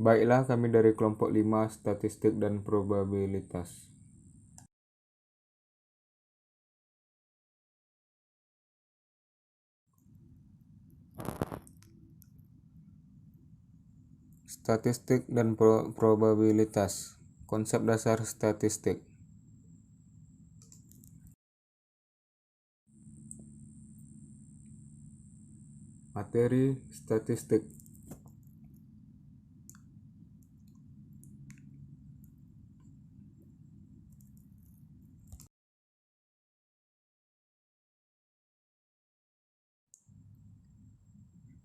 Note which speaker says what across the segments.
Speaker 1: Baiklah, kami dari kelompok 5 statistik dan probabilitas. Statistik dan probabilitas. Konsep dasar statistik. Materi statistik.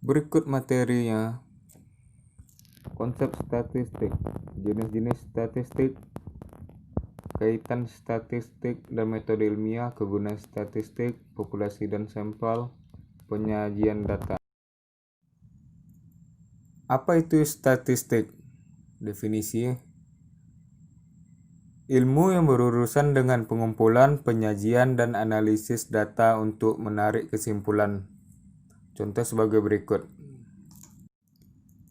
Speaker 1: Berikut materinya. Konsep statistik, jenis-jenis statistik, kaitan statistik dan metode ilmiah, kegunaan statistik, populasi dan sampel, penyajian data. Apa itu statistik? Definisi: ilmu yang berurusan dengan pengumpulan, penyajian, dan analisis data untuk menarik kesimpulan. Contoh sebagai berikut.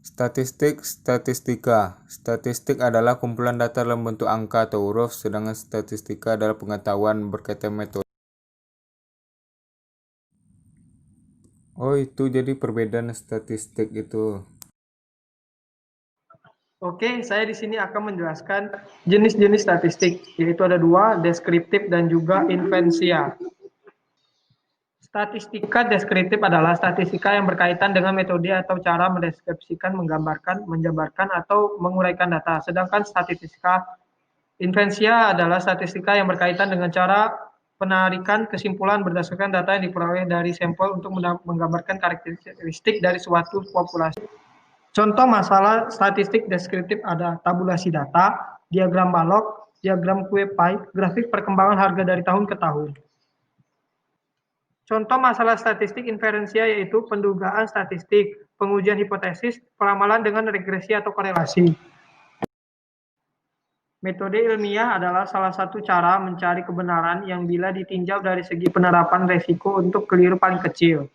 Speaker 1: Statistik, statistika. Statistik adalah kumpulan data dalam bentuk angka atau huruf, sedangkan statistika adalah pengetahuan berkaitan metode. Oh, itu jadi perbedaan statistik itu.
Speaker 2: Oke, saya di sini akan menjelaskan jenis-jenis statistik, yaitu ada dua, deskriptif dan juga inferensial. Statistika deskriptif adalah statistika yang berkaitan dengan metode atau cara mendeskripsikan, menggambarkan, menjabarkan, atau menguraikan data. Sedangkan statistika inferensial adalah statistika yang berkaitan dengan cara penarikan kesimpulan berdasarkan data yang diperoleh dari sampel untuk menggambarkan karakteristik dari suatu populasi. Contoh masalah statistik deskriptif ada tabulasi data, diagram balok, diagram kue pie, grafik perkembangan harga dari tahun ke tahun. Contoh masalah statistik inferensial yaitu pendugaan statistik, pengujian hipotesis, peramalan dengan regresi atau korelasi. Metode ilmiah adalah salah satu cara mencari kebenaran yang bila ditinjau dari segi penerapan resiko untuk keliru paling kecil.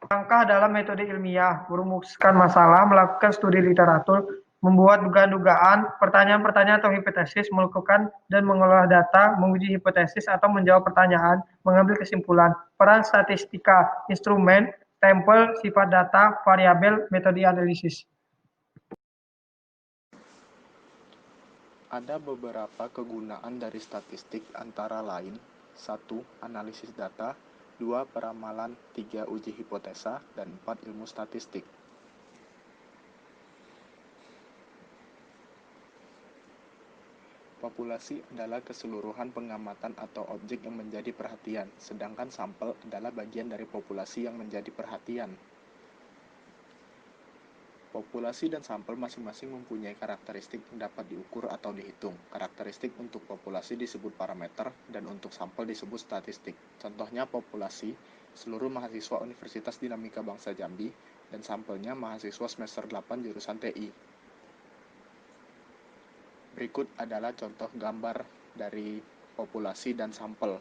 Speaker 2: Langkah dalam metode ilmiah, merumuskan masalah, melakukan studi literatur, membuat dugaan-dugaan, pertanyaan-pertanyaan atau hipotesis, melakukan dan mengolah data, menguji hipotesis atau menjawab pertanyaan, mengambil kesimpulan. Peran statistika, instrumen, sampel, sifat data, variabel, metode analisis.
Speaker 3: Ada beberapa kegunaan dari statistik antara lain: 1. Analisis data, 2. Peramalan, 3. Uji hipotesa, dan 4. Ilmu statistik. Populasi adalah keseluruhan pengamatan atau objek yang menjadi perhatian, sedangkan sampel adalah bagian dari populasi yang menjadi perhatian. Populasi dan sampel masing-masing mempunyai karakteristik yang dapat diukur atau dihitung. Karakteristik untuk populasi disebut parameter dan untuk sampel disebut statistik. Contohnya populasi, seluruh mahasiswa Universitas Dinamika Bangsa Jambi, dan sampelnya mahasiswa semester 8 jurusan TI. Berikut adalah contoh gambar dari populasi dan sampel.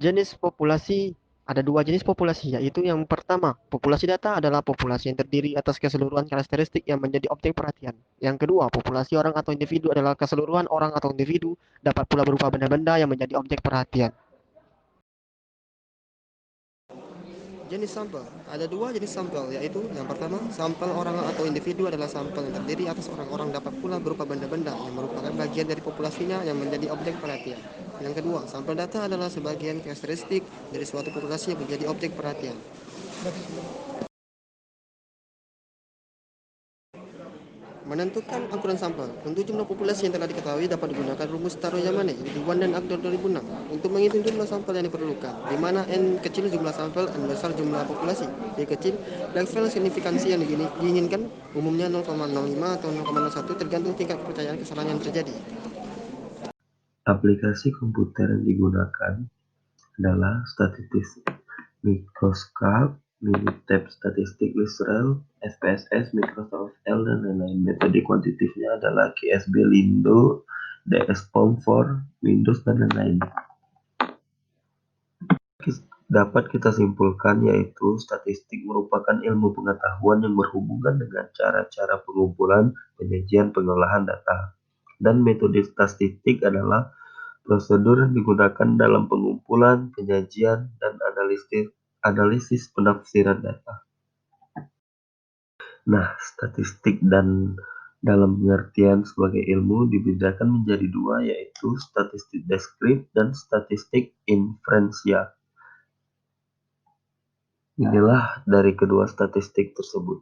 Speaker 4: Jenis populasi, ada dua jenis populasi, yaitu yang pertama, populasi data adalah populasi yang terdiri atas keseluruhan karakteristik yang menjadi objek perhatian. Yang kedua, populasi orang atau individu adalah keseluruhan orang atau individu, dapat pula berupa benda-benda yang menjadi objek perhatian. Jenis sampel, ada dua jenis sampel, yaitu yang pertama, sampel orang atau individu adalah sampel yang terdiri atas orang-orang, dapat pula berupa benda-benda yang merupakan bagian dari populasinya yang menjadi objek perhatian. Yang kedua, sampel data adalah sebagian karakteristik dari suatu populasi yang menjadi objek perhatian. Menentukan ukuran sampel. Untuk jumlah populasi yang telah diketahui dapat digunakan rumus Taro-Yamane, Ridwan dan Agdor 2006 untuk menghitung jumlah sampel yang diperlukan, di mana N kecil jumlah sampel, N besar jumlah populasi. Y kecil level signifikansi yang diinginkan, umumnya 0,05 atau 0,01 tergantung tingkat kepercayaan kesalahan yang terjadi.
Speaker 5: Aplikasi komputer yang digunakan adalah statistik Microscope, Minitab statistik Israel, SPSS, Microsoft Excel, dan lain-lain. Metode kuantitatifnya adalah QSB, Lindo, DS-POM for Windows, dan lain-lain. dapat kita simpulkan yaitu statistik merupakan ilmu pengetahuan yang berhubungan dengan cara-cara pengumpulan, penyajian, pengolahan data. Dan metode statistik adalah prosedur yang digunakan dalam pengumpulan, penyajian, dan analisis penafsiran data. Nah, statistik dan dalam pengertian sebagai ilmu dibedakan menjadi dua, yaitu statistik deskrip dan statistik inferensial. Inilah dari kedua statistik tersebut.